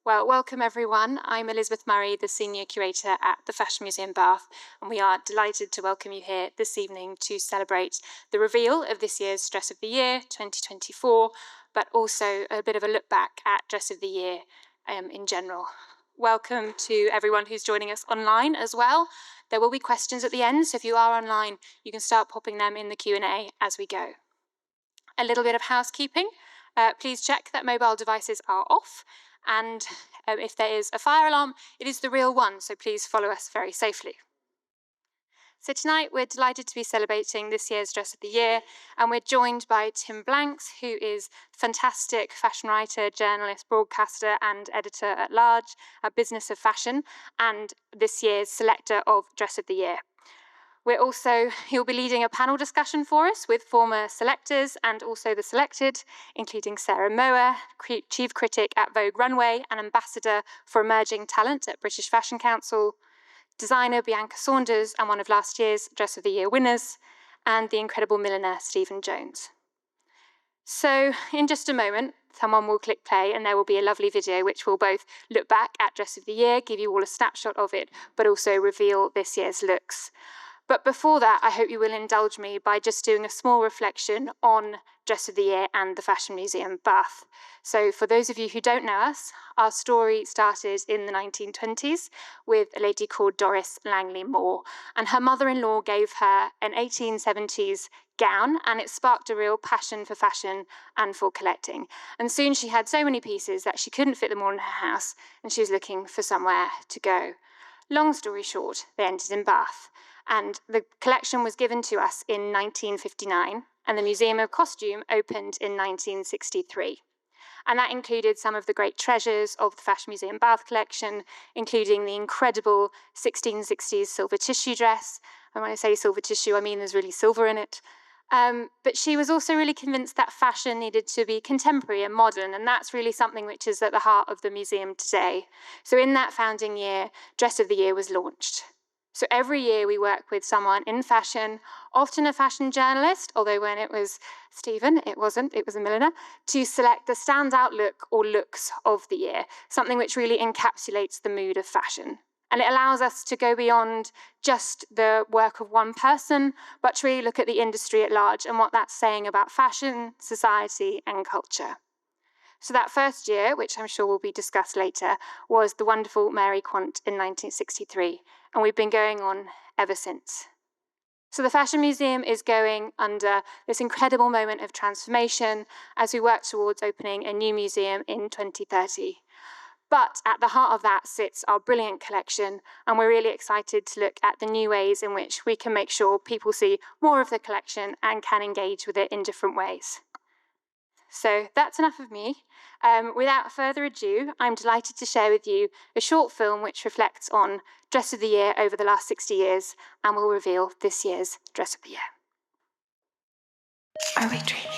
Well, welcome everyone. I'm Elizabeth Murray, the Senior Curator at the Fashion Museum Bath, and we are delighted to welcome you here this evening to celebrate the reveal of this year's Dress of the Year 2024, but also a bit of a look back at Dress of the Year in general. Welcome to everyone who's joining us online as well. There will be questions at the end, so if you are online, you can start popping them in the Q&A as we go. A little bit of housekeeping. Please check that mobile devices are off. And if there is a fire alarm, it is the real one, so please follow us very safely. So tonight we're delighted to be celebrating this year's Dress of the Year, and we're joined by Tim Blanks, who is fantastic fashion writer, journalist, broadcaster and editor at large at Business of Fashion, and this year's selector of Dress of the Year. He'll be leading a panel discussion for us with former selectors and also the selected, including Sarah Mower, Chief Critic at Vogue Runway and Ambassador for Emerging Talent at British Fashion Council, designer Bianca Saunders and one of last year's Dress of the Year winners, and the incredible milliner Stephen Jones. So in just a moment, someone will click play and there will be a lovely video which will both look back at Dress of the Year, give you all a snapshot of it, but also reveal this year's looks. But before that, I hope you will indulge me by just doing a small reflection on Dress of the Year and the Fashion Museum Bath. So for those of you who don't know us, our story started in the 1920s with a lady called Doris Langley Moore, and her mother-in-law gave her an 1870s gown, and it sparked a real passion for fashion and for collecting. And soon she had so many pieces that she couldn't fit them all in her house, and she was looking for somewhere to go. Long story short, they ended in Bath. And the collection was given to us in 1959, and the Museum of Costume opened in 1963. And that included some of the great treasures of the Fashion Museum Bath collection, including the incredible 1660s silver tissue dress. And when I say silver tissue, I mean there's really silver in it. But she was also really convinced that fashion needed to be contemporary and modern, and that's really something which is at the heart of the museum today. So in that founding year, Dress of the Year was launched. So every year we work with someone in fashion, often a fashion journalist, although when it was Stephen, it wasn't, it was a milliner, to select the standout look or looks of the year, something which really encapsulates the mood of fashion. And it allows us to go beyond just the work of one person, but to really look at the industry at large and what that's saying about fashion, society, and culture. So that first year, which I'm sure will be discussed later, was the wonderful Mary Quant in 1963, and we've been going on ever since. So the Fashion Museum is going under this incredible moment of transformation as we work towards opening a new museum in 2030. But at the heart of that sits our brilliant collection, and we're really excited to look at the new ways in which we can make sure people see more of the collection and can engage with it in different ways. So that's enough of me. Without further ado, I'm delighted to share with you a short film which reflects on Dress of the Year over the last 60 years and will reveal this year's Dress of the Year. Are we dreaming?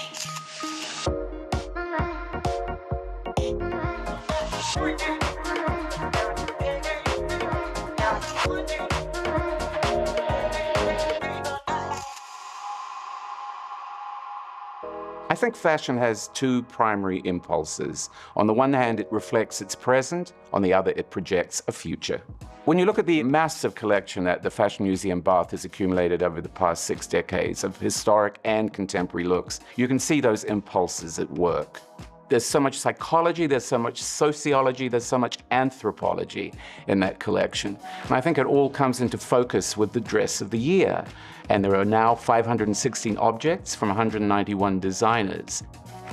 I think fashion has two primary impulses. On the one hand, it reflects its present. On the other, it projects a future. When you look at the massive collection that the Fashion Museum Bath has accumulated over the past 6 decades of historic and contemporary looks, you can see those impulses at work. There's so much psychology, there's so much sociology, there's so much anthropology in that collection. And I think it all comes into focus with the Dress of the Year. And there are now 516 objects from 191 designers.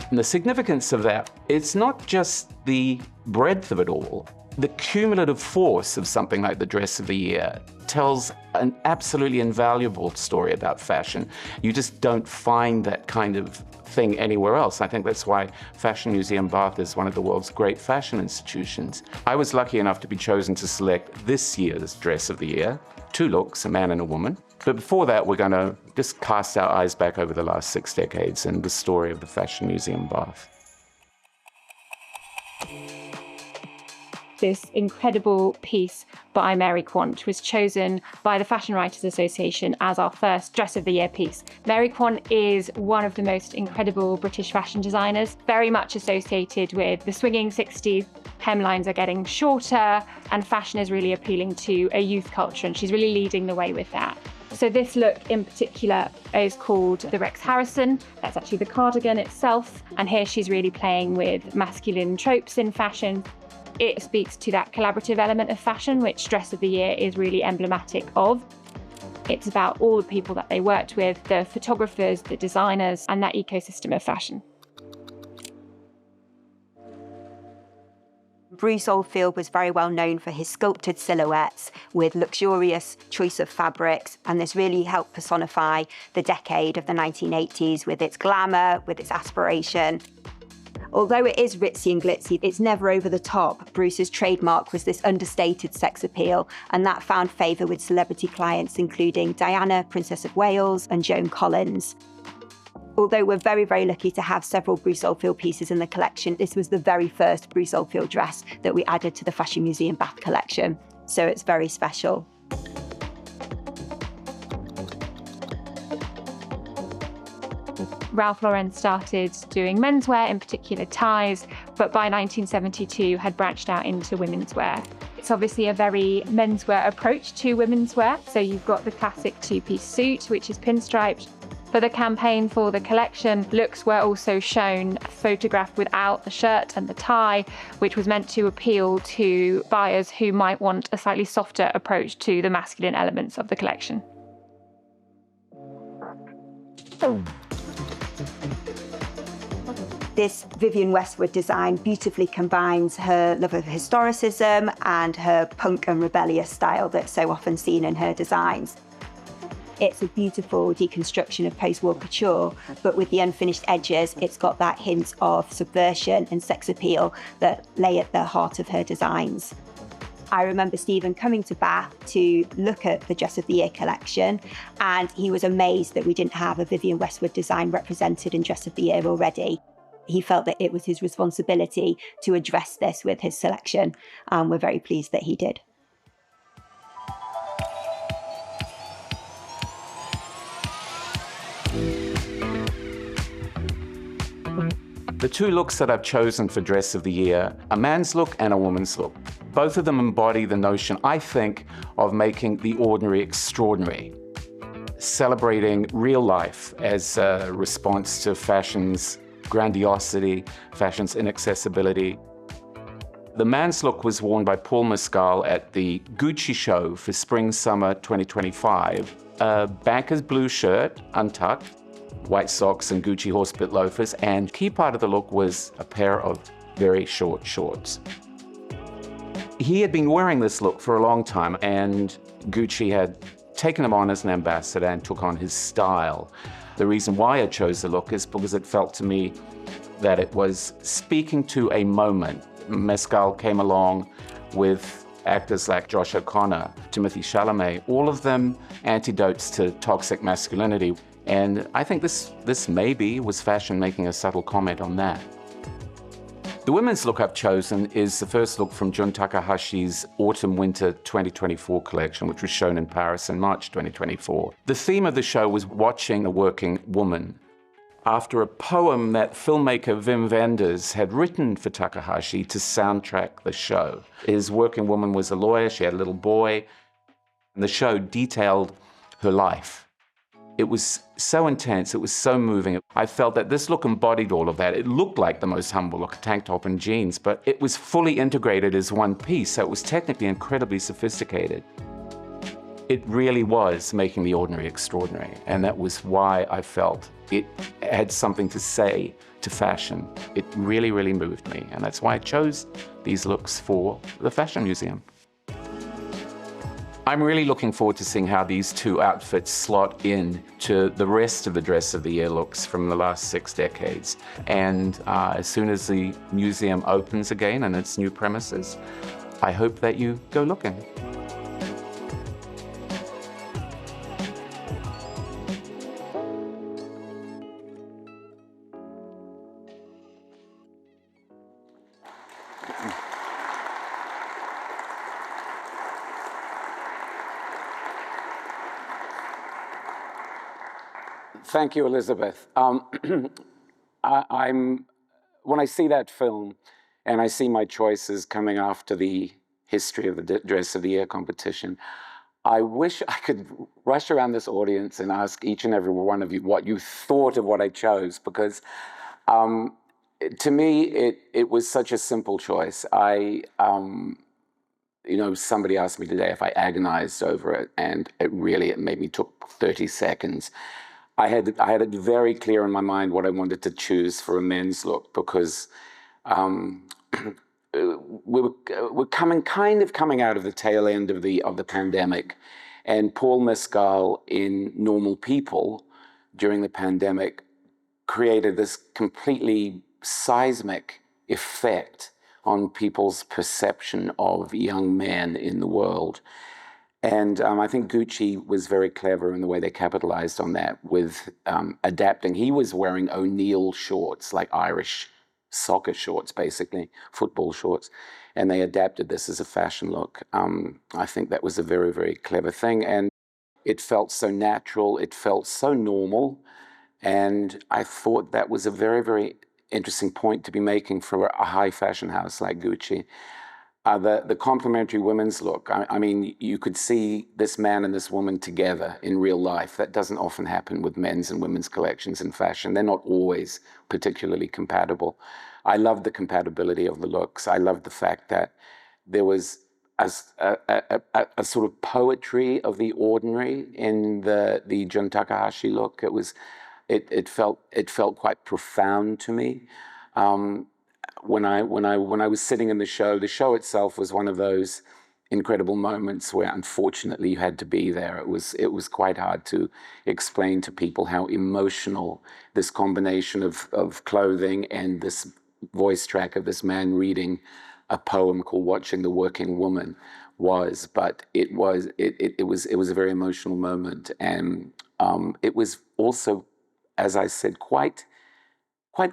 And the significance of that, it's not just the breadth of it all. The cumulative force of something like the Dress of the Year tells an absolutely invaluable story about fashion. You just don't find that kind of thing anywhere else. I think that's why Fashion Museum Bath is one of the world's great fashion institutions. I was lucky enough to be chosen to select this year's Dress of the Year, 2 looks, a man and a woman. But before that, we're going to just cast our eyes back over the last 6 decades and the story of the Fashion Museum Bath. this incredible piece by Mary Quant, which was chosen by the Fashion Writers Association as our first Dress of the Year piece. Mary Quant is one of the most incredible British fashion designers, very much associated with the swinging 60s. Hemlines are getting shorter and fashion is really appealing to a youth culture, and she's really leading the way with that. So this look in particular is called the Rex Harrison. That's actually the cardigan itself. And here she's really playing with masculine tropes in fashion. It speaks to that collaborative element of fashion, which Dress of the Year is really emblematic of. It's about all the people that they worked with, the photographers, the designers, and that ecosystem of fashion. Bruce Oldfield was very well known for his sculpted silhouettes with luxurious choice of fabrics, and this really helped personify the decade of the 1980s with its glamour, with its aspiration. Although it is ritzy and glitzy, it's never over the top. Bruce's trademark was this understated sex appeal, and that found favour with celebrity clients including Diana, Princess of Wales, and Joan Collins. Although we're very, very lucky to have several Bruce Oldfield pieces in the collection, this was the very first Bruce Oldfield dress that we added to the Fashion Museum Bath collection, so it's very special. Ralph Lauren started doing menswear, in particular ties, but by 1972 had branched out into women's wear. It's obviously a very menswear approach to women's wear. So you've got the classic two-piece suit, which is pinstriped. For the campaign for the collection, looks were also shown photographed without the shirt and the tie, which was meant to appeal to buyers who might want a slightly softer approach to the masculine elements of the collection. This Vivienne Westwood design beautifully combines her love of historicism and her punk and rebellious style that's so often seen in her designs. It's a beautiful deconstruction of post-war couture, but with the unfinished edges, it's got that hint of subversion and sex appeal that lay at the heart of her designs. I remember Stephen coming to Bath to look at the Dress of the Year collection, and he was amazed that we didn't have a Vivienne Westwood design represented in Dress of the Year already. He felt that it was his responsibility to address this with his selection, and we're very pleased that he did. The two looks that I've chosen for Dress of the Year, a man's look and a woman's look. Both of them embody the notion, I think, of making the ordinary extraordinary, celebrating real life as a response to fashion's grandiosity, fashion's inaccessibility. The man's look was worn by Paul Mescal at the Gucci show for Spring/Summer 2025. A banker's blue shirt, untucked, white socks and Gucci horsebit loafers, and key part of the look was a pair of very short shorts. He had been wearing this look for a long time, and Gucci had taken him on as an ambassador and took on his style. The reason why I chose the look is because it felt to me that it was speaking to a moment. Mescal came along with actors like Josh O'Connor, Timothée Chalamet, all of them antidotes to toxic masculinity. And I think this maybe was fashion making a subtle comment on that. The women's look I've chosen is the first look from Jun Takahashi's Autumn-Winter 2024 collection, which was shown in Paris in March 2024. The theme of the show was watching a working woman. After a poem that filmmaker Wim Wenders had written for Takahashi to soundtrack the show. His working woman was a lawyer, she had a little boy, and the show detailed her life. It was so intense, it was so moving. I felt that this look embodied all of that. It looked like the most humble look, a tank top and jeans, but it was fully integrated as one piece, so it was technically incredibly sophisticated. It really was making the ordinary extraordinary, and that was why I felt it had something to say to fashion. It really, really moved me, and that's why I chose these looks for the Fashion Museum. I'm really looking forward to seeing how these two outfits slot in to the rest of the Dress of the Year looks from the last 6 decades. And as soon as the museum opens again in its new premises, I hope that you go looking. Thank you, Elizabeth. When I see that film and I see my choices coming after the history of the Dress of the Year competition, I wish I could rush around this audience and ask each and every one of you what you thought of what I chose, because to me, it was such a simple choice. Somebody asked me today if I agonized over it, and it made me took 30 seconds. I had it very clear in my mind what I wanted to choose for a men's look, because we're coming out of the tail end of the pandemic, and Paul Mescal in Normal People during the pandemic created this completely seismic effect on people's perception of young men in the world. And I think Gucci was very clever in the way they capitalized on that with adapting. He was wearing O'Neill shorts, like Irish soccer shorts, basically, football shorts. And they adapted this as a fashion look. I think that was a very, very clever thing. And it felt so natural. It felt so normal. And I thought that was a very, very interesting point to be making for a high fashion house like Gucci. The complementary women's look, I mean, you could see this man and this woman together in real life. That doesn't often happen with men's and women's collections in fashion. They're not always particularly compatible. I love the compatibility of the looks. I love the fact that there was a sort of poetry of the ordinary in the Jun Takahashi look. It felt quite profound to me. When I was sitting in the show itself was one of those incredible moments where unfortunately you had to be there. It was quite hard to explain to people how emotional this combination of clothing and this voice track of this man reading a poem called Watching the Working Woman was. But it was a very emotional moment, and it was also, as I said, quite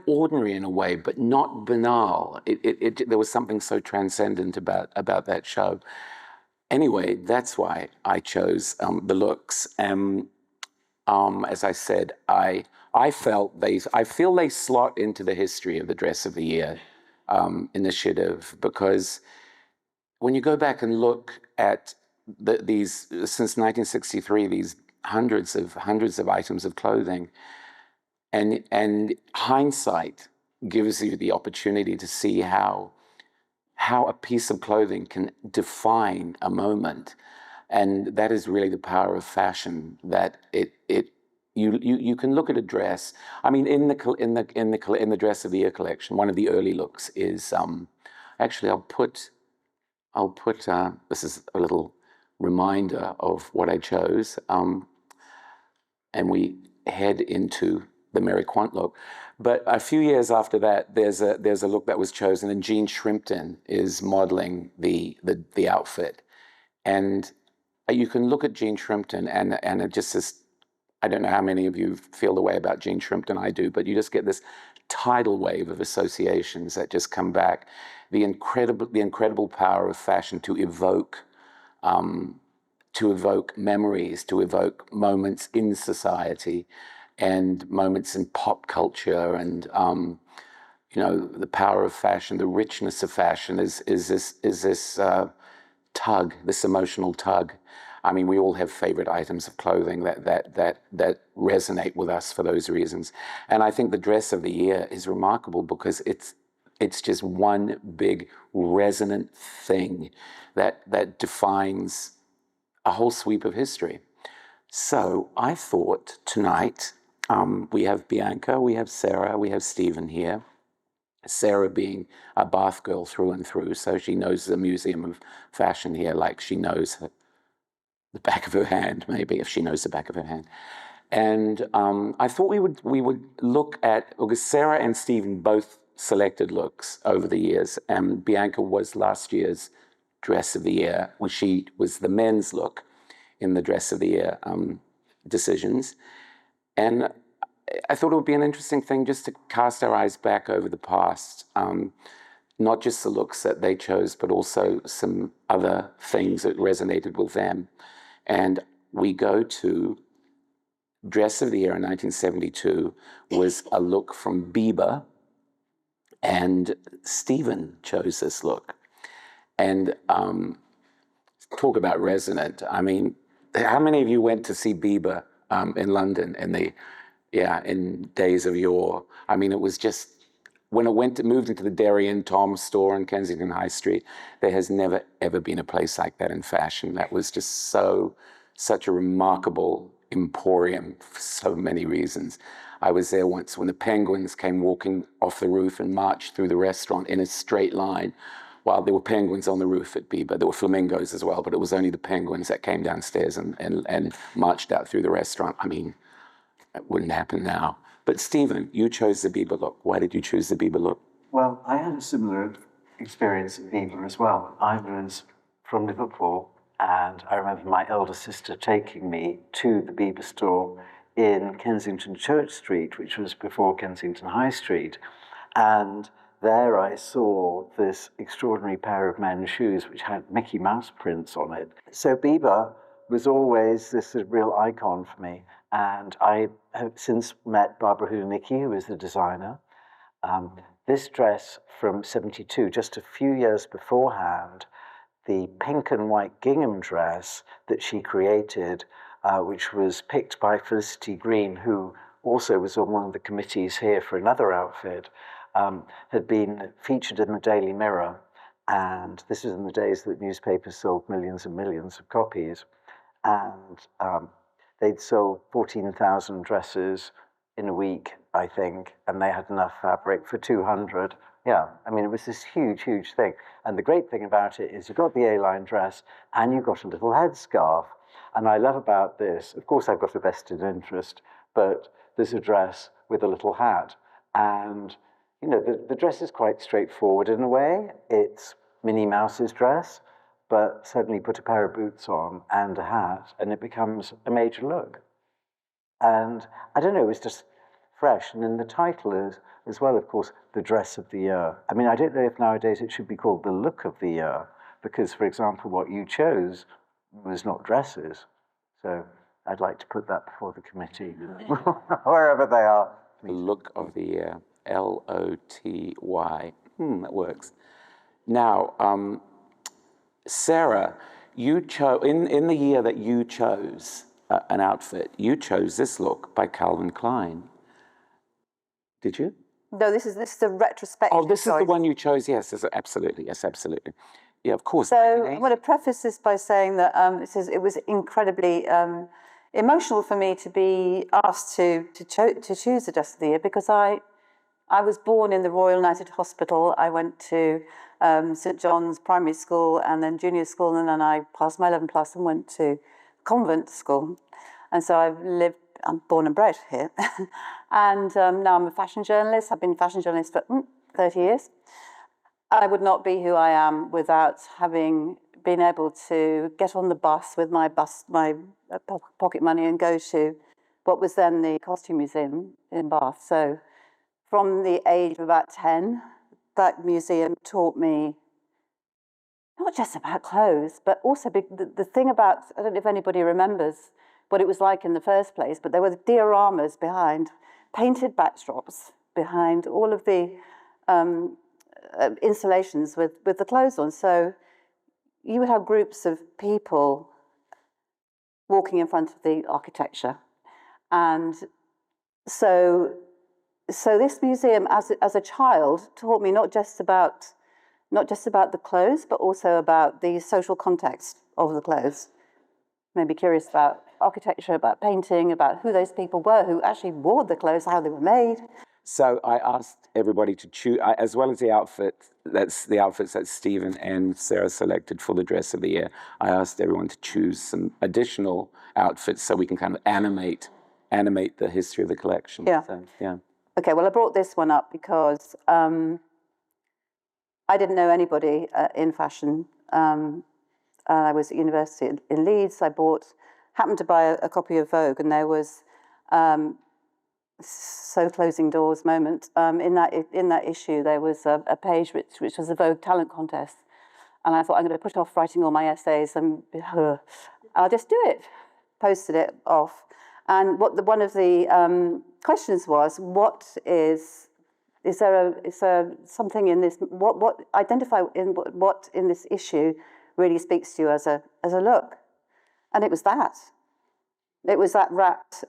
ordinary in a way, but not banal. There was something so transcendent about that show. Anyway, that's why I chose the looks. As I said, I feel they slot into the history of the Dress of the Year initiative, because when you go back and look at these, since 1963, these hundreds of items of clothing, and hindsight gives you the opportunity to see how a piece of clothing can define a moment, and that is really the power of fashion. That you can look at a dress. I mean, in the Dress of the Year collection, one of the early looks is actually I'll put this is a little reminder of what I chose, and we head into the Mary Quant look. But a few years after that, there's a look that was chosen, and Jean Shrimpton is modeling the outfit. And you can look at Jean Shrimpton, and it just is, I don't know how many of you feel the way about Jean Shrimpton. I do, but you just get this tidal wave of associations that just come back. The incredible power of fashion to evoke memories, to evoke moments in society, and moments in pop culture, and the power of fashion, the richness of fashion is this tug, this emotional tug. I mean, we all have favorite items of clothing that resonate with us for those reasons. And I think the Dress of the Year is remarkable because it's just one big resonant thing that defines a whole sweep of history. So I thought tonight, we have Bianca, we have Sarah, we have Stephen here. Sarah being a Bath girl through and through, so she knows the Museum of Fashion here like she knows the back of her hand, maybe, if she knows the back of her hand. And I thought we would look at, because Sarah and Stephen both selected looks over the years, and Bianca was last year's Dress of the Year, when she was the men's look in the Dress of the Year decisions. And I thought it would be an interesting thing just to cast our eyes back over the past, not just the looks that they chose, but also some other things that resonated with them. And we go to dress of the year in 1972 was a look from Bieber, and Stephen chose this look. And talk about resonant. I mean, how many of you went to see Bieber in London in days of yore? I mean, it was just, when it moved into the Derry and Tom store in Kensington High Street, there has never, ever been a place like that in fashion. That was just such a remarkable emporium for so many reasons. I was there once when the penguins came walking off the roof and marched through the restaurant in a straight line. While there were penguins on the roof at Bieber, there were flamingos as well, but it was only the penguins that came downstairs and marched out through the restaurant. I mean, that wouldn't happen now. But Stephen, you chose the Bieber look. Why did you choose the Bieber look? Well, I had a similar experience at Bieber as well. I was from Liverpool, and I remember my elder sister taking me to the Bieber store in Kensington Church Street, which was before Kensington High Street. And there I saw this extraordinary pair of men's shoes which had Mickey Mouse prints on it. So Bieber was always this real icon for me. And I have since met Barbara Houlinicki, who is the designer. This dress from '72, just a few years beforehand, the pink and white gingham dress that she created, which was picked by Felicity Green, who also was on one of the committees here for another outfit, had been featured in the Daily Mirror. And this was in the days that newspapers sold millions and millions of copies. And they'd sold 14,000 dresses in a week, I think, and they had enough fabric for 200. Yeah, I mean, it was this huge, huge thing. And the great thing about it is you got the A-line dress and you got a little headscarf. And I love about this, of course I've got a vested interest, but there's a dress with a little hat. And, you know, the dress is quite straightforward in a way. It's Minnie Mouse's dress, but suddenly put a pair of boots on and a hat, and it becomes a major look. And I don't know, it was just fresh. And then the title is, as well, of course, the dress of the year. I mean, I don't know if nowadays it should be called the look of the year, because, for example, what you chose was not dresses. So I'd like to put that before the committee, wherever they are. The look of the year, L-O-T-Y. That works. Now, Sarah, you chose, in the year that you chose an outfit, you chose this look by Calvin Klein. Did you? No, this is a retrospective. Oh, this is the one you chose. Yes, absolutely. Yes, absolutely. Yeah, of course. So I'm going to preface this by saying that it was incredibly emotional for me to be asked to choose the dress of the year, because I was born in the Royal United Hospital. I went to St John's Primary School and then junior school, and then I passed my 11 plus and went to convent school. And so I'm born and bred here. And now I'm a fashion journalist. I've been a fashion journalist for 30 years. I would not be who I am without having been able to get on the bus with my pocket money and go to what was then the Costume Museum in Bath. So from the age of about 10, that museum taught me not just about clothes, but also the thing about, I don't know if anybody remembers what it was like in the first place, but there were dioramas behind, painted backdrops behind all of the installations with the clothes on. So you would have groups of people walking in front of the architecture. And so this museum, as a child, taught me not just about the clothes, but also about the social context of the clothes. Made me curious about architecture, about painting, about who those people were who actually wore the clothes, how they were made. So I asked everybody to choose, as well as the outfits that Stephen and Sarah selected for the dress of the year. I asked everyone to choose some additional outfits so we can kind of animate the history of the collection. Yeah. So, yeah. Okay, well, I brought this one up because I didn't know anybody in fashion. I was at university in Leeds. Happened to buy a copy of Vogue, and there was so closing doors moment. In that issue, there was a page which was a Vogue talent contest, and I thought, I'm going to put off writing all my essays and I'll just do it. Posted it off, And one of the questions was, is there something in this, identify in what in this issue really speaks to you as a look? And it was that. It was that wrapped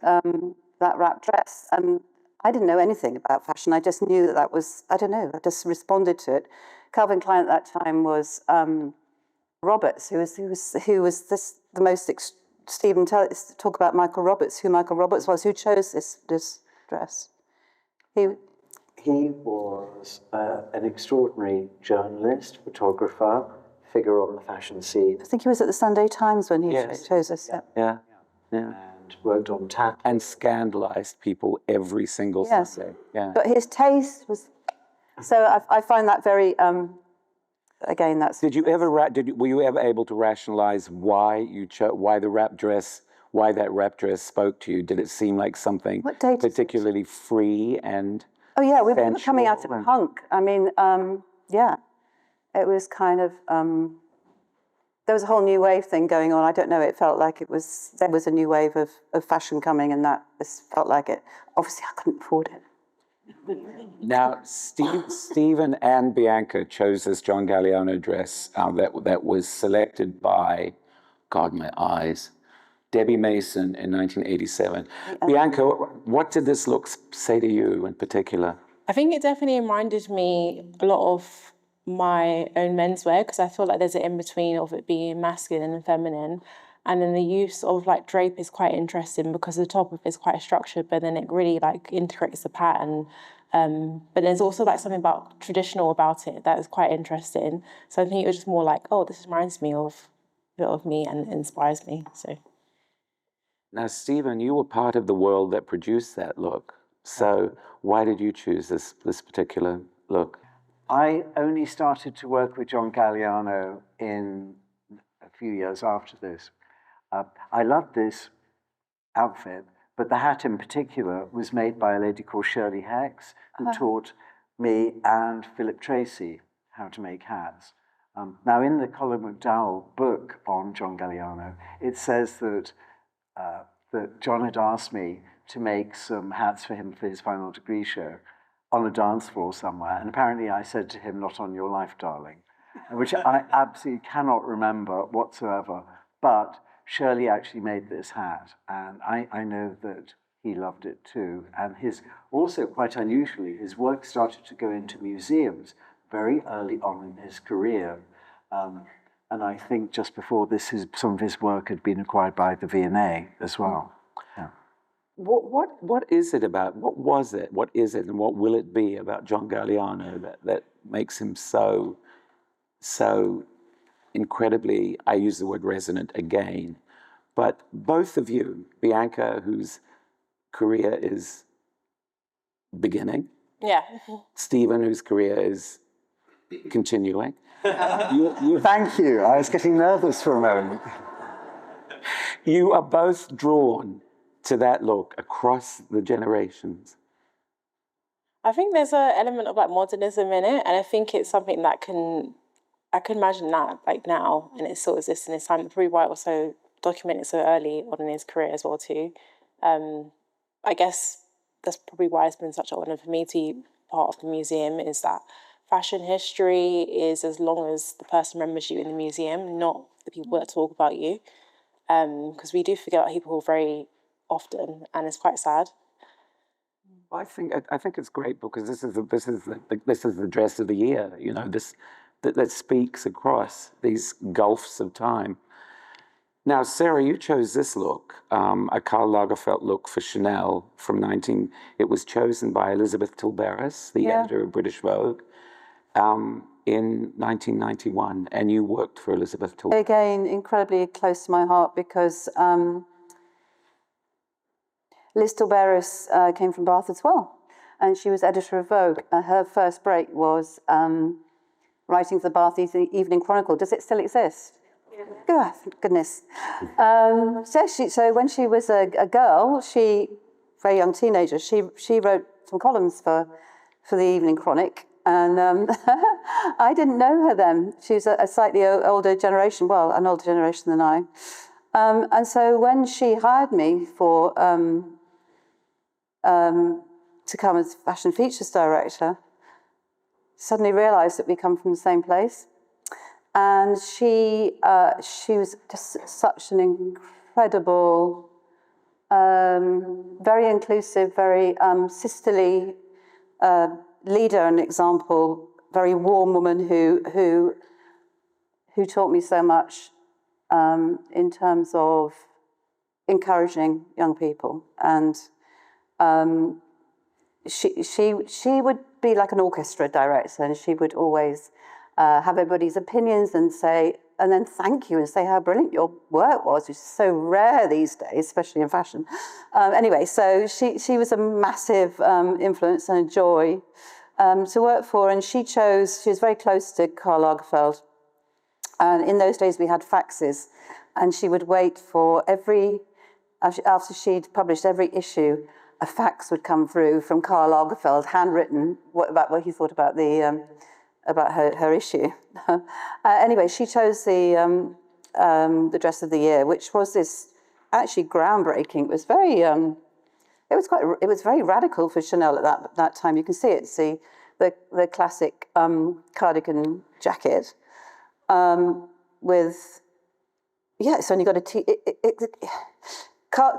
dress. And I didn't know anything about fashion. I just knew that was, I don't know, I just responded to it. Calvin Klein at that time was Roberts, who was the most, Stephen, talk about Michael Roberts, who Michael Roberts was, who chose this dress. He was an extraordinary journalist, photographer, figure on the fashion scene. I think he was at the Sunday Times when he chose us. Yeah. And worked on tap. And scandalized people every single Sunday. Yeah. But his taste was... So I find that very... again, that's... Were you ever able to rationalize why the wrap dress, why that wrap dress spoke to you? Did it seem like something particularly free and... Oh yeah, we were coming out of punk. I mean, it was kind of... there was a whole new wave thing going on. I don't know, it felt like there was a new wave of fashion coming, and this felt like it. Obviously, I couldn't afford it. Now, Stephen and Bianca chose this John Galliano dress that was selected by, God, my eyes, Debbie Mason in 1987. Bianca, what did this look say to you in particular? I think it definitely reminded me a lot of my own menswear, because I feel like there's an in-between of it being masculine and feminine. And then the use of like drape is quite interesting because the top of it is quite structured, but then it really like integrates the pattern. But there's also like something about traditional about it that is quite interesting. So I think it was just more like, oh, this reminds me of a bit of me and inspires me. So now, Stephen, you were part of the world that produced that look. So why did you choose this particular look? I only started to work with John Galliano in a few years after this. I loved this outfit, but the hat in particular was made by a lady called Shirley Hex, who taught me and Philip Tracy how to make hats. Now, in the Colin McDowell book on John Galliano, it says that John had asked me to make some hats for him for his final degree show on a dance floor somewhere, and apparently I said to him, "Not on your life, darling," which I absolutely cannot remember whatsoever, but Shirley actually made this hat, and I know that he loved it too. And also quite unusually, his work started to go into museums very early on in his career. And I think just before this, some of his work had been acquired by the V&A as well. Yeah. What is it about, what was it, what is it, and what will it be about John Galliano that makes him so incredibly, I use the word resonant again, but both of you, Bianca, whose career is beginning, Stephen, whose career is continuing. Thank you. I was getting nervous for a moment. You are both drawn to that look across the generations. I think there's an element of like modernism in it, and I think it's something that I can imagine that like now, and it still exists in this time. Probably why it was so documented so early on in his career as well too. I guess that's probably why it's been such an honor for me to be part of the museum, is that fashion history is as long as the person remembers you in the museum, not the people that talk about you. Because we do forget about people very often, and it's quite sad. I think it's great because this is the dress of the year. You know, that speaks across these gulfs of time. Now, Sarah, you chose this look, a Karl Lagerfeld look for Chanel it was chosen by Elizabeth Tilberis, the editor of British Vogue, in 1991, and you worked for Elizabeth Tilberis. Again, incredibly close to my heart because Liz Tilberis came from Bath as well, and she was editor of Vogue. Her first break was writing for the Bath Evening Chronicle. Does it still exist? Yeah. Goodness. So when she was a girl, very young teenager, she wrote some columns for the Evening Chronic, and I didn't know her then. She was a slightly older generation, well, an older generation than I. And so when she hired me for to come as fashion features director, suddenly realised that we come from the same place, and she was just such an incredible, very inclusive, very sisterly leader and example, very warm woman who taught me so much in terms of encouraging young people. And she would be like an orchestra director, and she would always have everybody's opinions and then thank you and say how brilliant your work was, which is so rare these days, especially in fashion. Anyway, so she was a massive influence and a joy to work for, and she was very close to Karl Lagerfeld. And in those days we had faxes, and she would wait for after she'd published every issue, a fax would come through from Karl Lagerfeld, handwritten, about what he thought about about her issue. Anyway, she chose the dress of the year, which was this actually groundbreaking. It was very, it was very radical for Chanel at that time. You can see it's the classic cardigan jacket with, yeah, it's only got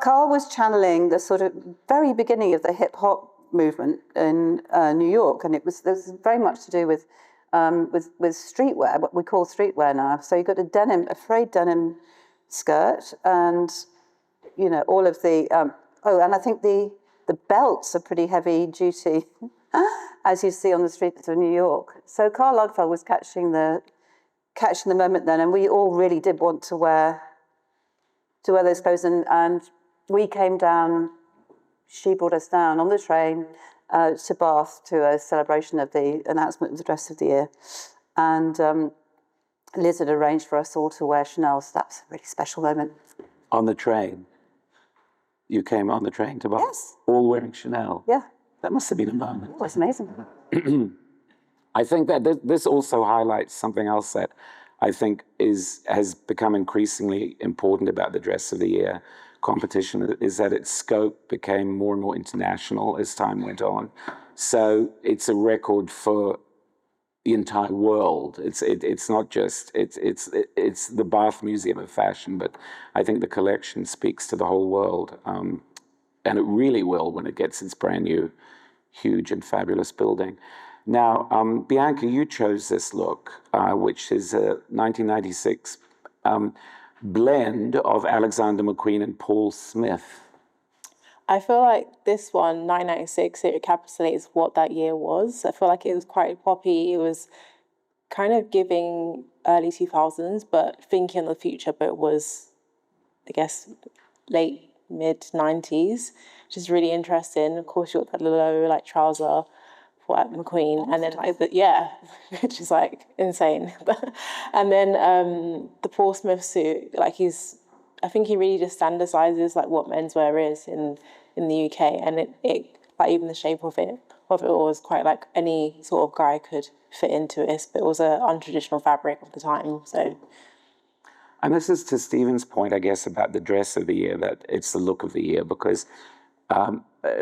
Karl was channeling the sort of very beginning of the hip hop movement in New York, and there was very much to do with streetwear, what we call streetwear now. So you got a frayed denim skirt, and all of the and I think the belts are pretty heavy duty, as you see on the streets of New York. So Karl Lagerfeld was catching the moment then, and we all really did want to wear those clothes, and we came down. She brought us down on the train to Bath to a celebration of the announcement of the dress of the year, and Liz had arranged for us all to wear Chanel, so that was a really special moment. On the train? You came on the train to Bath? Yes. All wearing Chanel? Yeah. That must have been a moment. It was amazing. I think that this also highlights something else that I think has become increasingly important about the dress of the year competition, is that its scope became more and more international as time went on. So it's a record for the entire world. It's not just it's the Bath Museum of Fashion, but I think the collection speaks to the whole world, and it really will when it gets its brand new, huge and fabulous building. Now, Bianca, you chose this look, which is a 1996 blend of Alexander McQueen and Paul Smith. I feel like this one, 1996, it encapsulates what that year was. I feel like it was quite poppy. It was kind of giving early 2000s, but thinking of the future, but it was, I guess, late, mid-90s, which is really interesting. Of course, you got that low, trouser for McQueen, and then which is insane. And then the Paul Smith suit, I think he really just standardizes what menswear is in the UK, and it even the shape of it was quite any sort of guy could fit into it, but it was an untraditional fabric of the time. So, and this is to Stephen's point, I guess, about the dress of the year, that it's the look of the year, because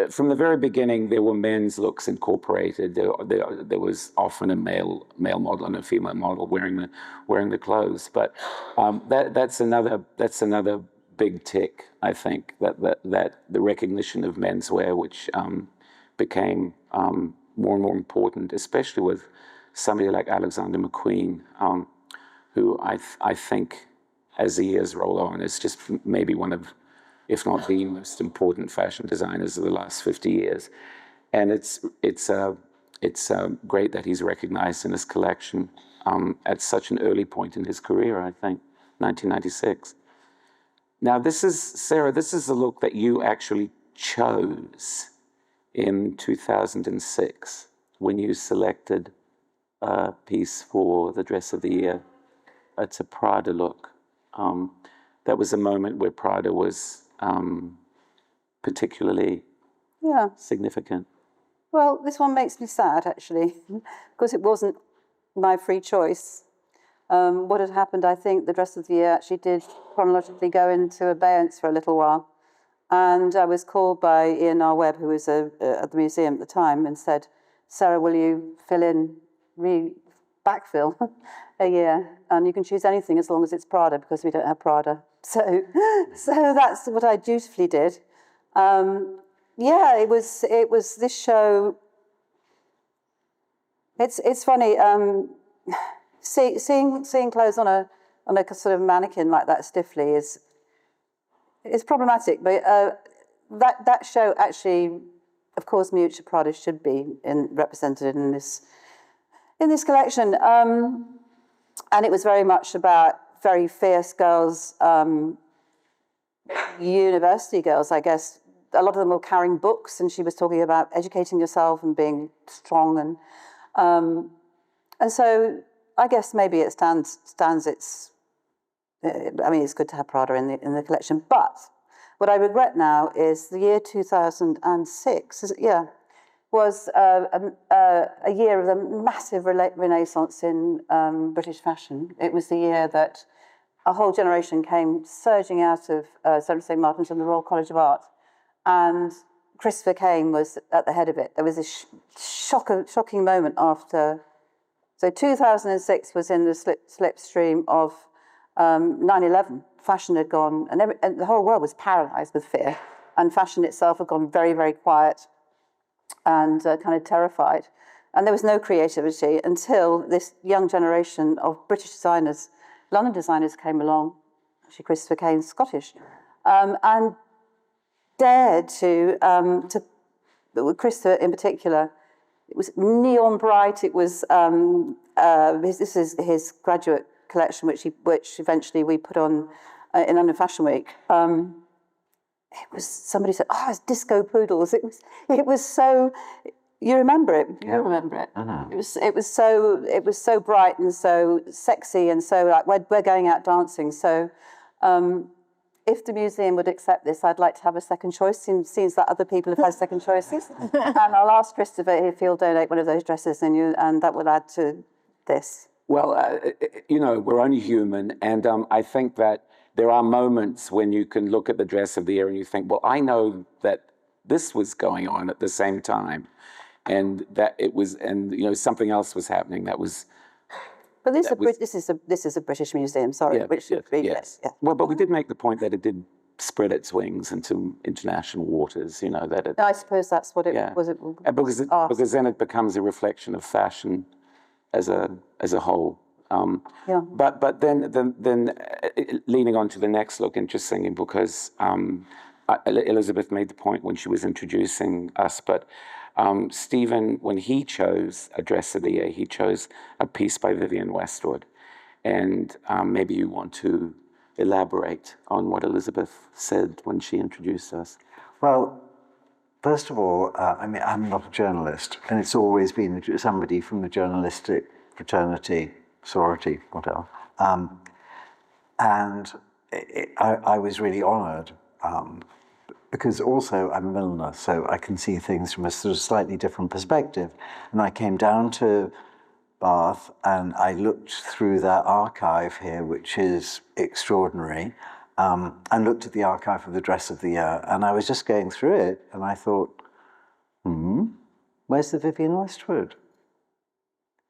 from the very beginning, there were men's looks incorporated. There was often a male model and a female model wearing the clothes. But that's another big tick, I think, that the recognition of menswear, which became more and more important, especially with somebody like Alexander McQueen, who I think, as the years roll on, is just maybe one of, if not the most important fashion designers of the last 50 years. And it's great that he's recognized in his collection at such an early point in his career, I think, 1996. Now, Sarah, this is the look that you actually chose in 2006 when you selected a piece for the dress of the year. It's a Prada look. That was a moment where Prada was particularly significant. Well, this one makes me sad, actually, because it wasn't my free choice. what had happened, I think the Dress of the Year actually did chronologically go into abeyance for a little while. And I was called by Ian R. Webb, who was at the museum at the time, and said, Sarah, will you backfill a year? And you can choose anything as long as it's Prada, because we don't have Prada. So that's what I dutifully did. It was this show. It's funny, seeing clothes on a sort of mannequin like that stiffly is problematic, but that show actually, of course, Miuccia Prada should be represented in this collection, and it was very much about very fierce girls, university girls, I guess. A lot of them were carrying books, and she was talking about educating yourself and being strong, and so I guess maybe it stands its. I mean, it's good to have Prada in the collection, but what I regret now is the year 2006. Was a year of a massive renaissance in British fashion. It was the year that a whole generation came surging out of St Martin's and the Royal College of Art, and Christopher Kane was at the head of it. There was this shocking moment after. So 2006 was in the slipstream of 9/11. Fashion had gone, and the whole world was paralysed with fear, and fashion itself had gone very, very quiet and kind of terrified. And there was no creativity until this young generation of British designers, London designers, came along. Actually, Christopher Kane's Scottish, and dared to Christopher in particular. It was neon bright. It was this is his graduate collection, which eventually we put on in London Fashion Week. It was, somebody said, "Oh, it's disco poodles." It was so. You remember it? Yeah. You remember it? I know. It was so bright and so sexy and so like we're going out dancing. So, if the museum would accept this, I'd like to have a second choice. Seems that other people have had second choices, and I'll ask Christopher if he'll donate one of those dresses, and that will add to this. Well, we're only human, and I think that there are moments when you can look at the Dress of the Year and you think, well, I know that this was going on at the same time, and that it was, and something else was happening that was. But this is a British museum. Sorry, Yeah, which should be yes. Yeah. Well, but we did make the point that it did spread its wings into international waters. That it. I suppose that's what it was. Because then it becomes a reflection of fashion as a whole. But then leaning on to the next look, interesting, because Elizabeth made the point when she was introducing us, but Stephen, when he chose a Dress of the Year, he chose a piece by Vivienne Westwood. And maybe you want to elaborate on what Elizabeth said when she introduced us. Well, first of all, I'm not a journalist, and it's always been somebody from the journalistic fraternity, sorority, whatever. And I was really honoured, because also I'm a milliner, so I can see things from a sort of slightly different perspective. And I came down to Bath and I looked through that archive here, which is extraordinary, and looked at the archive of the Dress of the Year, and I was just going through it, and I thought, where's the Vivienne Westwood?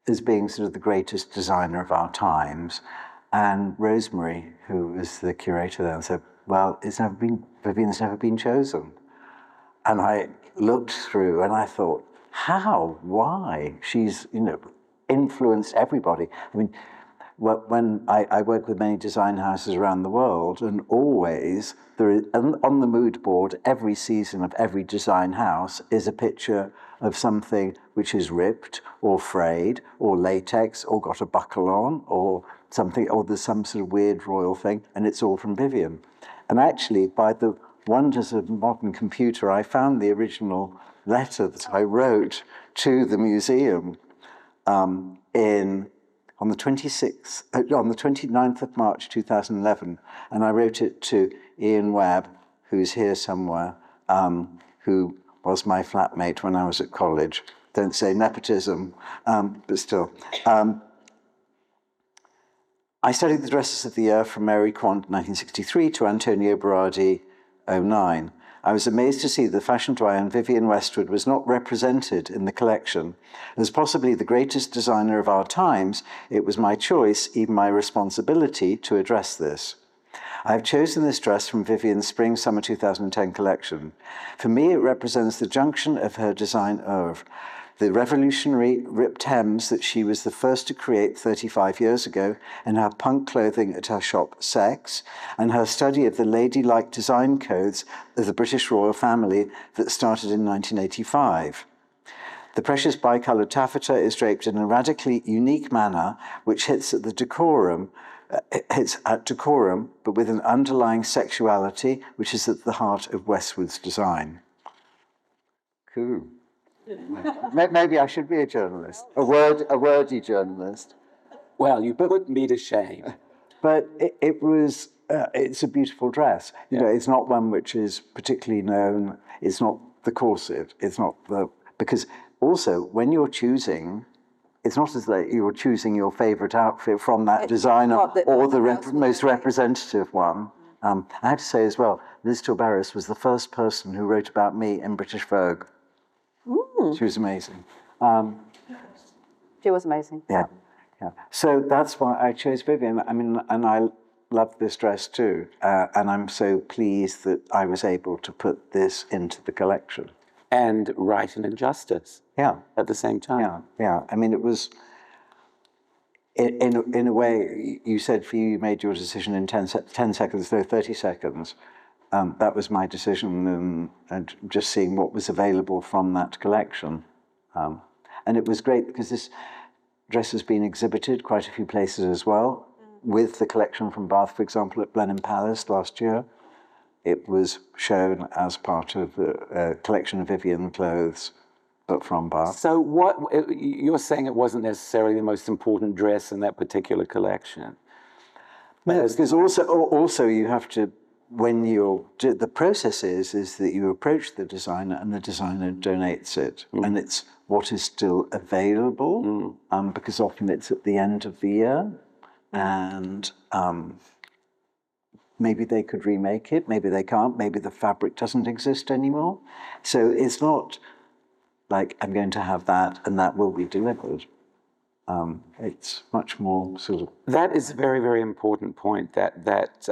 As being sort of the greatest designer of our times. And Rosemary, who was the curator there, said, well, Vivienne's never been chosen. And I looked through and I thought, how? Why? She's, influenced everybody. I mean, when I work with many design houses around the world, and always there is, on the mood board every season of every design house is a picture of something which is ripped or frayed or latex or got a buckle on or something, or there's some sort of weird royal thing, and it's all from Vivienne. And actually, by the wonders of modern computer, I found the original letter that I wrote to the museum on the 29th of March 2011, and I wrote it to Ian Webb, who's here somewhere, who was my flatmate when I was at college. Don't say nepotism, but still. I studied the dresses of the year from Mary Quant 1963 to Antonio Berardi 09. I was amazed to see the fashion doyen Vivienne Westwood was not represented in the collection. As possibly the greatest designer of our times, it was my choice, even my responsibility, to address this. I have chosen this dress from Vivienne's Spring-Summer 2010 collection. For me, it represents the junction of her design oeuvre. The revolutionary ripped hems that she was the first to create 35 years ago, and her punk clothing at her shop Sex, and her study of the ladylike design codes of the British royal family that started in 1985. The precious bicoloured taffeta is draped in a radically unique manner, which hits at decorum, but with an underlying sexuality, which is at the heart of Westwood's design. Cool. Maybe I should be a journalist, a wordy journalist. Well, you put me to shame. But it's a beautiful dress. You know, it's not one which is particularly known. It's not the corset. It's not because also when you're choosing, it's not as though you're choosing your favorite outfit from that designer or the most representative one. I had to say as well, Liz Tilberis was the first person who wrote about me in British Vogue. Ooh. She was amazing. She was amazing. Yeah. So that's why I chose Vivienne. I mean, and I love this dress too. And I'm so pleased that I was able to put this into the collection. And Right and Injustice. Yeah. At the same time. Yeah. I mean, it was, in a way, you said for you made your decision in 10 seconds, though 30 seconds. That was my decision, and just seeing what was available from that collection. And it was great because this dress has been exhibited quite a few places as well, with the collection from Bath, for example, at Blenheim Palace last year. It was shown as part of the collection of Vivienne clothes, but from Bath. So what you're saying, it wasn't necessarily the most important dress in that particular collection? No, because also you have to, when the process is that you approach the designer and the designer donates it, and it's what is still available, because often it's at the end of the year, and maybe they could remake it, maybe they can't, maybe the fabric doesn't exist anymore. So it's not like I'm going to have that and that will be delivered. It's much more sort of... That is a very, very important point, that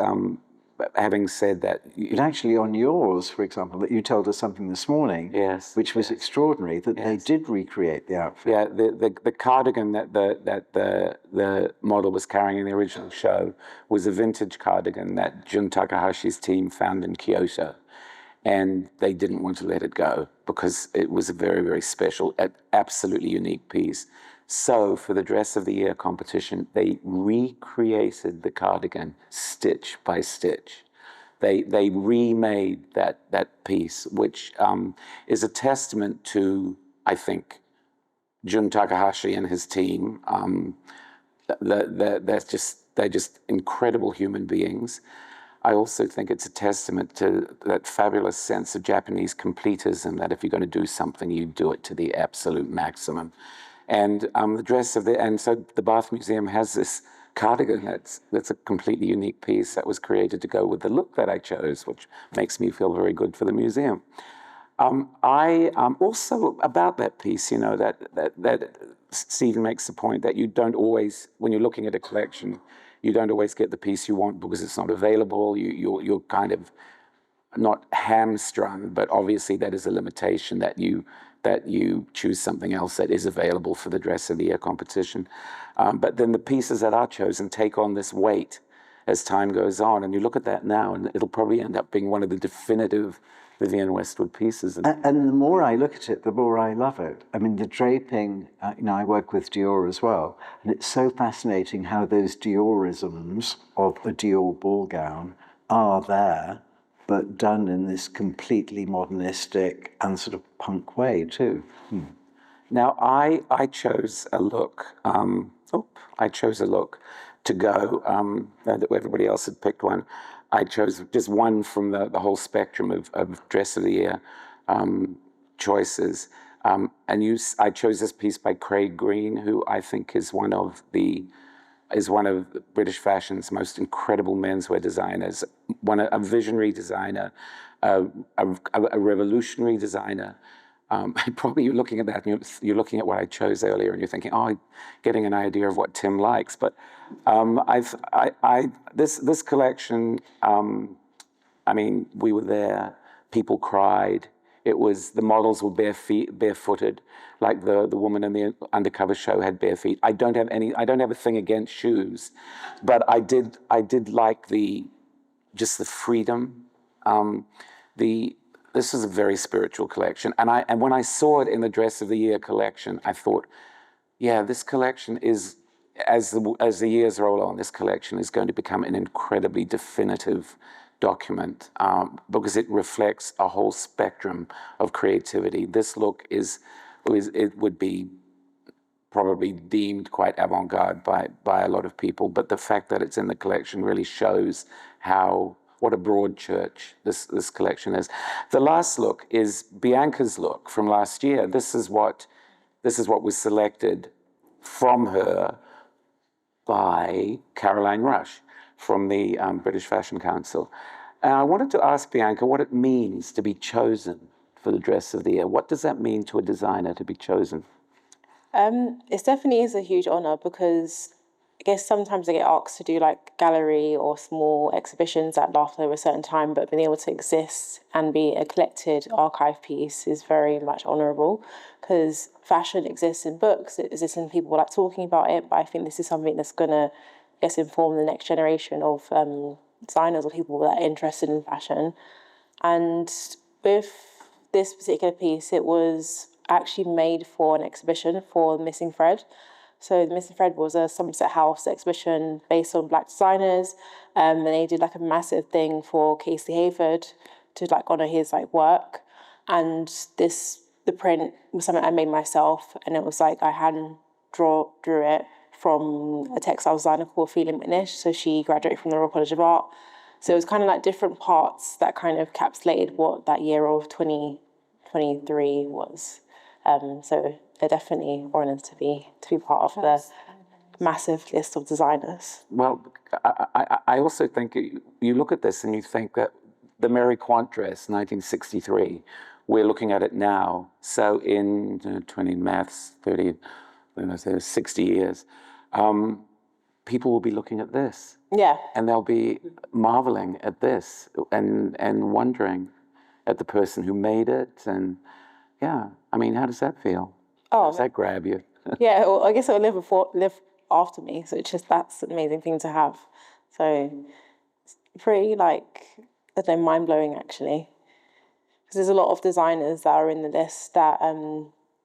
having said that... And actually on yours, for example, that you told us something this morning, which was extraordinary, that they did recreate the outfit. Yeah, the cardigan that the model was carrying in the original show was a vintage cardigan that Jun Takahashi's team found in Kyoto. And they didn't want to let it go because it was a very, very special, absolutely unique piece. So for the Dress of the Year competition, they recreated the cardigan stitch by stitch. They remade that piece, which is a testament to, I think, Jun Takahashi and his team. They're just incredible human beings. I also think it's a testament to that fabulous sense of Japanese completism, that if you're going to do something, you do it to the absolute maximum. And so the Bath Museum has this cardigan that's a completely unique piece that was created to go with the look that I chose, which makes me feel very good for the museum. I also about that piece, that Stephen makes the point that you don't always, when you're looking at a collection, you don't always get the piece you want because it's not available. You're kind of not hamstrung, but obviously that is a limitation, that you choose something else that is available for the Dress of the Year competition. But then the pieces that are chosen take on this weight as time goes on. And you look at that now, and it'll probably end up being one of the definitive Vivienne Westwood pieces. And the more I look at it, the more I love it. I mean, the draping, I work with Dior as well, and it's so fascinating how those Diorisms of a Dior ball gown are there, but done in this completely modernistic and sort of punk way too. Now, I chose a look. To go. Everybody else had picked one. I chose just one from the whole spectrum of Dress of the Year choices. I chose this piece by Craig Green, who I think is one of the is one of British fashion's most incredible menswear designers, a visionary designer, a revolutionary designer. Probably you're looking at that and you're looking at what I chose earlier and you're thinking, oh, I'm getting an idea of what Tim likes. But this collection, I mean, we were there, people cried. The models were barefooted, like the woman in the undercover show had bare feet. I don't have a thing against shoes, but I did like just the freedom. This is a very spiritual collection. And when I saw it in the Dress of the Year collection, I thought, yeah, this collection is, as the years roll on, this collection is going to become an incredibly definitive document because it reflects a whole spectrum of creativity. This look it would be probably deemed quite avant-garde by a lot of people, but the fact that it's in the collection really shows what a broad church this collection is. The last look is Bianca's look from last year. This is what was selected from her by Caroline Rush from the British Fashion Council. And I wanted to ask Bianca what it means to be chosen for the Dress of the Year. What does that mean to a designer to be chosen? It definitely is a huge honour because I guess sometimes I get asked to do like gallery or small exhibitions that last over a certain time, but being able to exist and be a collected archive piece is very much honourable because fashion exists in books, it exists in people like talking about it, but I think this is something that's going to, I guess, inform the next generation of designers or people that are interested in fashion. And with this particular piece, it was actually made for an exhibition for Missing Thread. So the Missing Thread was a Somerset House exhibition based on Black designers. And they did like a massive thing for Casey Hayford to like honour his like work. And the print was something I made myself, and it was like I hand drew it from a textile designer called Phelan McNish. So she graduated from the Royal College of Art. So it was kind of like different parts that kind of encapsulated what that year of 2023 was. So they're definitely honoured to be part of the massive list of designers. Well, I also think you look at this and you think that the Mary Quant dress, 1963, we're looking at it now. So in 20 maths, 30, 60 years, people will be looking at this. Yeah. And they'll be marveling at this and wondering at the person who made it. And yeah, I mean, how does that feel? How does that grab you? Yeah, well, I guess it'll live after me. So it's just, that's an amazing thing to have. So it's pretty mind-blowing actually. Because there's a lot of designers that are in the list that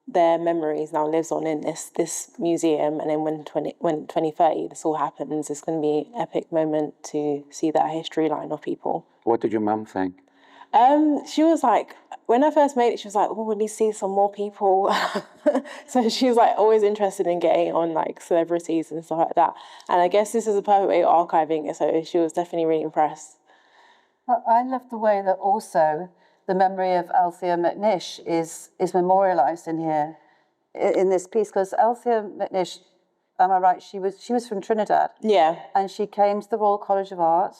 their memories now lives on in this museum, and then when 2030 this all happens, it's going to be an epic moment to see that history line of people. What did your mum think? She was like, when I first made it, she was like, oh, we need to see some more people. So she was like always interested in getting on like celebrities and stuff like that. And I guess this is a perfect way of archiving it, so she was definitely really impressed. I love the way that also the memory of Althea McNish is memorialised in here, in this piece, because Althea McNish, am I right, she was from Trinidad. Yeah. And she came to the Royal College of Art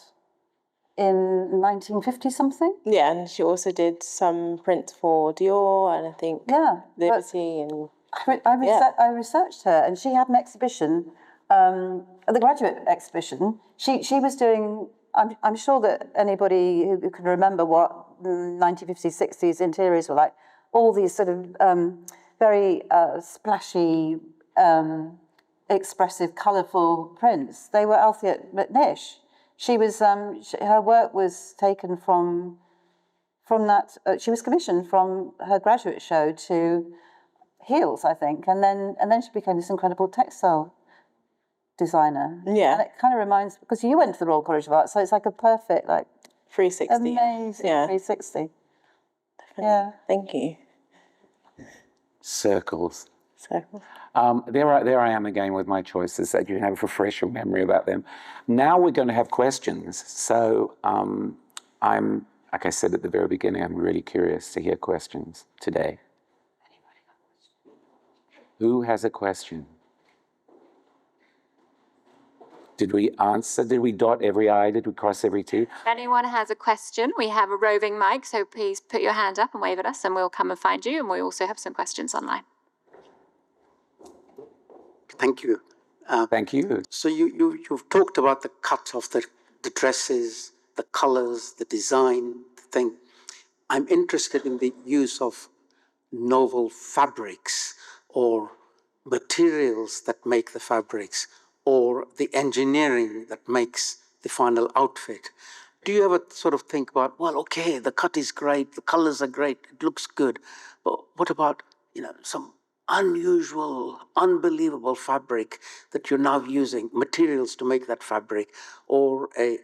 in 1950-something. Yeah, and she also did some prints for Dior and I think Liberty. And I researched her, and she had an exhibition, the graduate exhibition. She was doing, I'm sure that anybody who can remember what 1950s, 60s interiors were like, all these sort of very splashy, expressive, colourful prints. They were Althea McNish. She was her work was taken from that. She was commissioned from her graduate show to heels, I think, and then she became this incredible textile designer. Yeah, and it kind of reminds, because you went to the Royal College of Art, so it's like a perfect 360. Amazing 360. Definitely. Yeah, thank you. Circles. Circles. There I am again with my choices, that you have a fresher memory about them. Now we're going to have questions. So I'm, like I said at the very beginning, I'm really curious to hear questions today. Who has a question? Did we answer? Did we dot every I? Did we cross every T? If anyone has a question, we have a roving mic, so please put your hand up and wave at us and we'll come and find you. And we also have some questions online. Thank you. Thank you. So you've talked about the cut of the dresses, the colors, the design, the thing. I'm interested in the use of novel fabrics or materials that make the fabrics or the engineering that makes the final outfit. Do you ever sort of think about, well, okay, the cut is great, the colors are great, it looks good, but what about, some unusual, unbelievable fabric that you're now using, materials to make that fabric, or a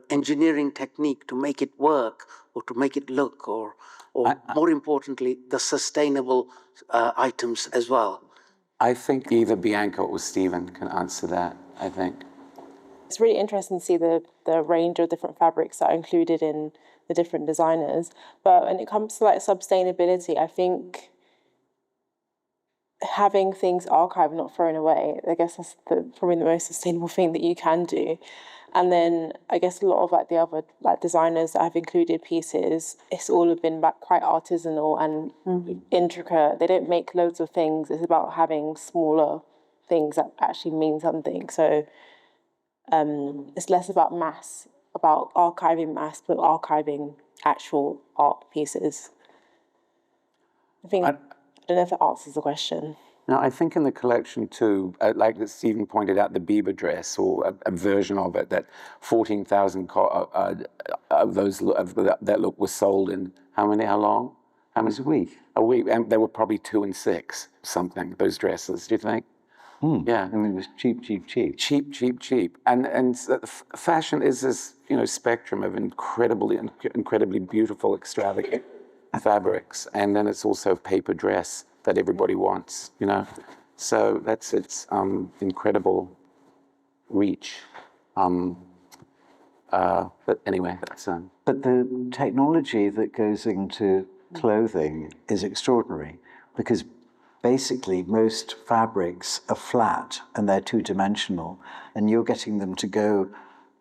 engineering technique to make it work or to make it look, or more importantly, the sustainable items as well? I think either Bianca or Stephen can answer that, I think. It's really interesting to see the range of different fabrics that are included in the different designers. But when it comes to like sustainability, I think having things archived, not thrown away, I guess that's probably the most sustainable thing that you can do. And then I guess a lot of like the other like designers that have included pieces, it's all been like quite artisanal and intricate. They don't make loads of things. It's about having smaller things that actually mean something. So it's less about mass, about archiving mass, but archiving actual art pieces. I don't know if that answers the question. Now, I think in the collection too, like that Stephen pointed out, the Bieber dress or a version of it, that 14,000 of those that look was sold in how long? How many? It was a week. A week, and they were probably 2 and 6 something. Those dresses, do you think? Yeah, I mean, it was cheap. cheap, and fashion is this spectrum of incredibly beautiful, extravagant fabrics, and then it's also paper dress that everybody wants, So that's its incredible reach. But anyway, that's. But the technology that goes into clothing is extraordinary, because basically most fabrics are flat and they're two-dimensional, and you're getting them to go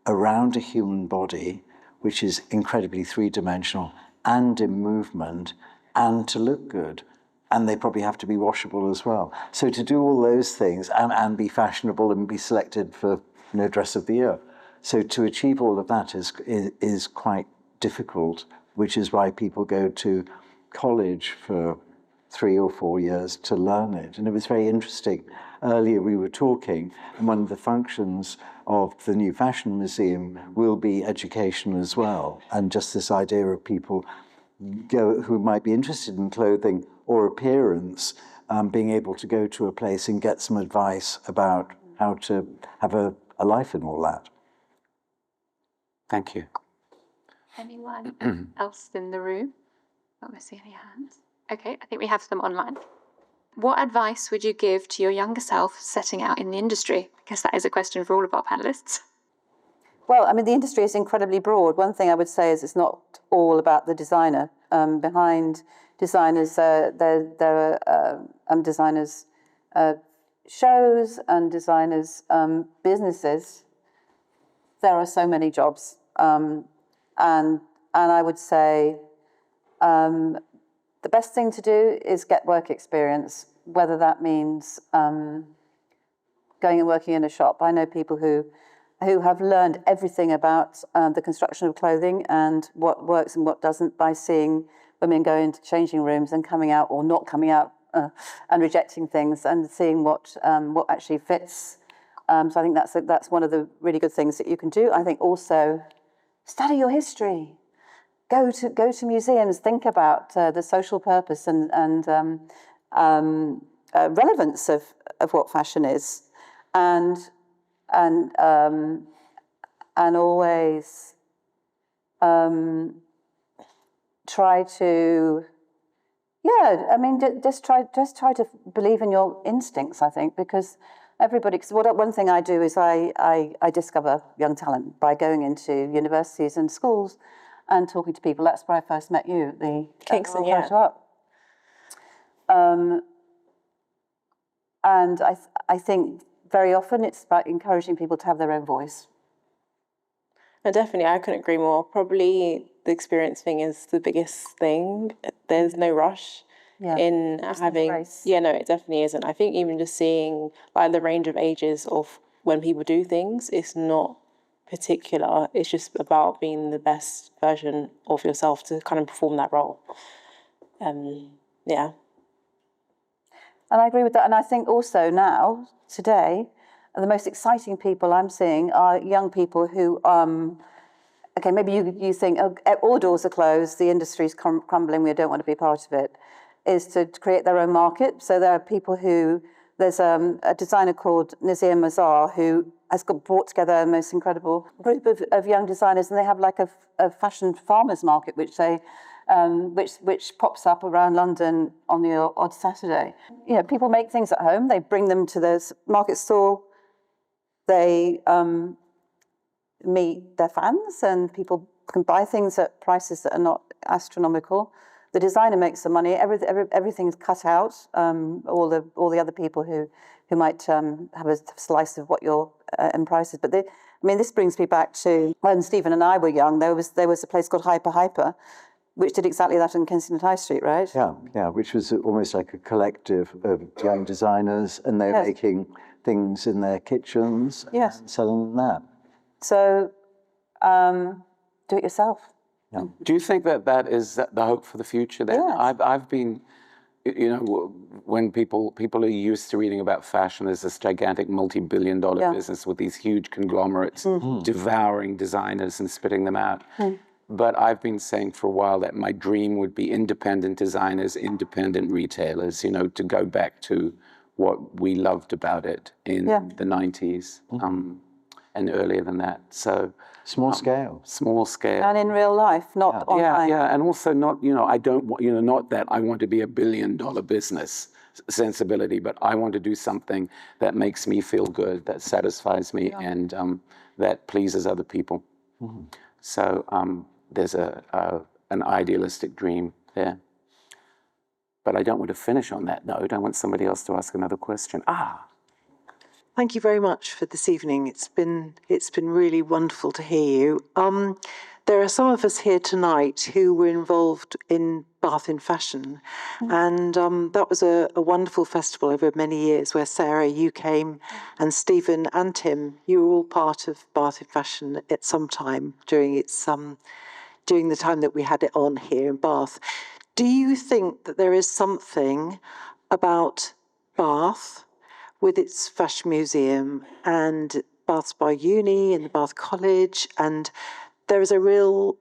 around a human body, which is incredibly three-dimensional and in movement, and to look good. And they probably have to be washable as well. So to do all those things and be fashionable and be selected for Dress of the Year. So to achieve all of that is quite difficult, which is why people go to college for 3 or 4 years to learn it. And it was very interesting. Earlier we were talking, and one of the functions of the new Fashion Museum will be education as well. And just this idea of people who might be interested in clothing or appearance, being able to go to a place and get some advice about how to have a life in all that. Thank you. Anyone else in the room? Not see any hands. Okay, I think we have them online. What advice would you give to your younger self setting out in the industry? Because that is a question for all of our panellists. Well, I mean, the industry is incredibly broad. One thing I would say is it's not all about the designer. Behind designers, there are designers' shows and designers' businesses. There are so many jobs, and I would say the best thing to do is get work experience, whether that means going and working in a shop. I know people who have learned everything about the construction of clothing and what works and what doesn't by seeing women go into changing rooms and coming out or not coming out and rejecting things and seeing what actually fits. So I think that's one of the really good things that you can do. I think also study your history. Go to museums. Think about the social purpose and relevance of what fashion is, and always try to, just try to believe in your instincts, I think, because because one thing I do is I discover young talent by going into universities and schools and talking to people. That's where I first met you, the Kingston, and I think very often it's about encouraging people to have their own voice. No, definitely, I couldn't agree more. Probably the experience thing is the biggest thing. There's no rush in having. Yeah, no, it definitely isn't. I think even just seeing like the range of ages of when people do things, it's not particular. It's just about being the best version of yourself to kind of perform that role. Yeah. And I agree with that. And I think also now, today, the most exciting people I'm seeing are young people who, okay, maybe you think, oh, all doors are closed, the industry's crumbling, we don't want to be part of it, is to create their own market. So there are people who, there's a designer called Nazir Mazar who has brought together a most incredible group of young designers, and they have like a fashion farmers market, which they which pops up around London on the odd Saturday. You know, people make things at home, they bring them to the market stall, they meet their fans, and people can buy things at prices that are not astronomical. The designer makes the money, everything's cut out, all the other people who might have a slice of what your end price is. But I mean, this brings me back to when Stephen and I were young, there was a place called Hyper, which did exactly that on Kensington High Street, right? Yeah, which was almost like a collective of young designers, and they're making things in their kitchens and selling them that. So, do it yourself. Yeah. Do you think that is the hope for the future then? Yes. I've been, you know, when people are used to reading about fashion as this gigantic multi-billion-dollar business with these huge conglomerates devouring designers and spitting them out. But I've been saying for a while that my dream would be independent designers, independent retailers, you know, to go back to what we loved about it in the 90s and earlier than that. So small scale. And in real life, not online. Yeah, and also not, you know, I don't want, you know, not that I want to be a billion-dollar business sensibility, but I want to do something that makes me feel good, that satisfies me, and that pleases other people. So there's an idealistic dream there. But I don't want to finish on that note. I want somebody else to ask another question. Thank you very much for this evening. It's been really wonderful to hear you. There are some of us here tonight who were involved in Bath in Fashion, and that was a wonderful festival over many years where Sarah, you came, and Stephen and Tim, you were all part of Bath in Fashion at some time during the time that we had it on here in Bath. Do you think that there is something about Bath with its fashion museum and Bath Spa Uni and the Bath College, and there is a real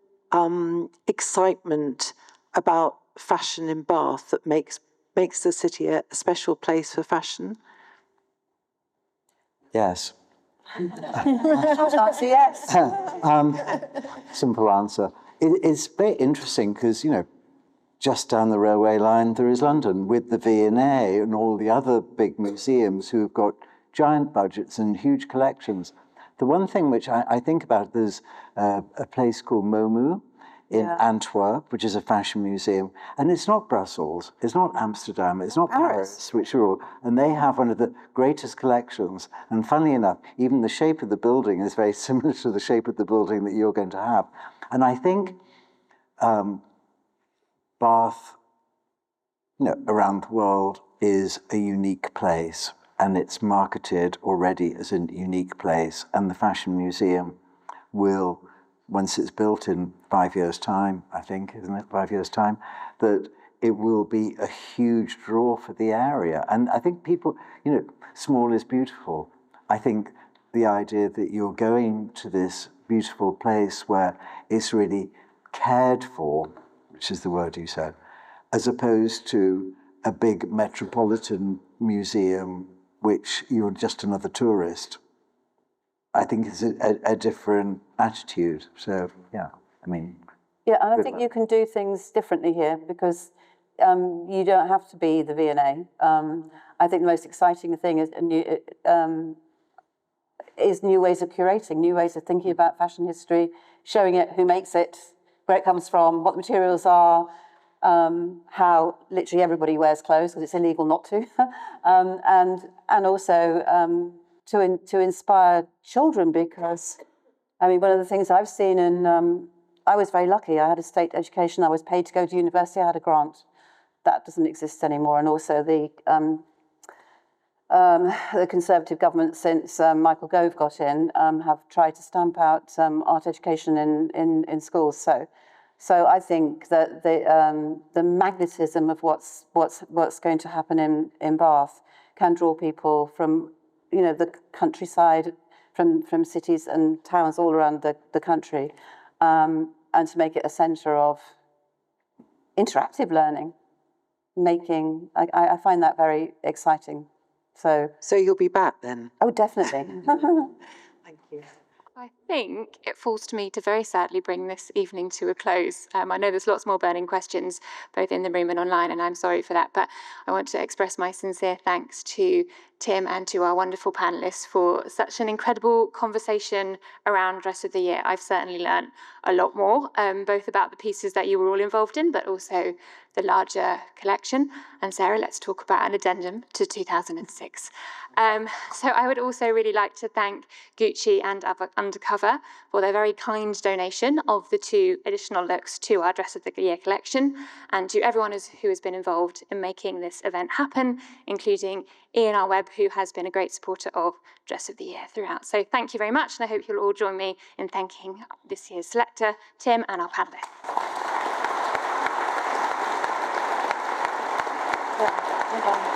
excitement about fashion in Bath that makes the city a special place for fashion? Yes. Yes. Simple answer. It's very interesting because, you know, just down the railway line there is London with the V&A and all the other big museums who've got giant budgets and huge collections. The one thing which I think about, there's a place called Momu in Antwerp, which is a fashion museum, and it's not Brussels, it's not Amsterdam, it's not Paris, which are all, and they have one of the greatest collections. And funnily enough, even the shape of the building is very similar to the shape of the building that you're going to have. And I think Bath, you know, around the world is a unique place, and it's marketed already as a unique place. And the Fashion Museum will, once it's built in 5 years' time, I think, isn't it, 5 years' time, that it will be a huge draw for the area. And I think people, you know, small is beautiful. I think the idea that you're going to this beautiful place where it's really cared for, which is the word you said, as opposed to a big metropolitan museum, which you're just another tourist, I think it's a different attitude. So, yeah, I mean... Yeah, and I think you can do things differently here because you don't have to be the V&A. I think the most exciting thing is new ways of curating, new ways of thinking about fashion history, showing it, who makes it, where it comes from, what the materials are, how literally everybody wears clothes because it's illegal not to, and also to inspire children, because, I mean, one of the things I've seen, and I was very lucky. I had a state education. I was paid to go to university. I had a grant. That doesn't exist anymore. And also the Conservative government, since Michael Gove got in, have tried to stamp out art education in schools. So I think that the magnetism of what's going to happen in Bath can draw people from, you know, the countryside, from cities and towns all around the country, and to make it a centre of interactive learning. I find that very exciting. So you'll be back then? Oh, definitely. Thank you. I think it falls to me to very sadly bring this evening to a close. I know there's lots more burning questions, both in the room and online, and I'm sorry for that, but I want to express my sincere thanks to Tim and to our wonderful panellists for such an incredible conversation around Dress of the Year. I've certainly learned a lot more, both about the pieces that you were all involved in, but also the larger collection. And Sarah, let's talk about an addendum to 2006. So I would also really like to thank Gucci and Undercover for their very kind donation of the 2 additional looks to our Dress of the Year collection, and to everyone who has been involved in making this event happen, including Ian R. Webb, who has been a great supporter of Dress of the Year throughout. So thank you very much, and I hope you'll all join me in thanking this year's selector, Tim, and our panellists. Yeah.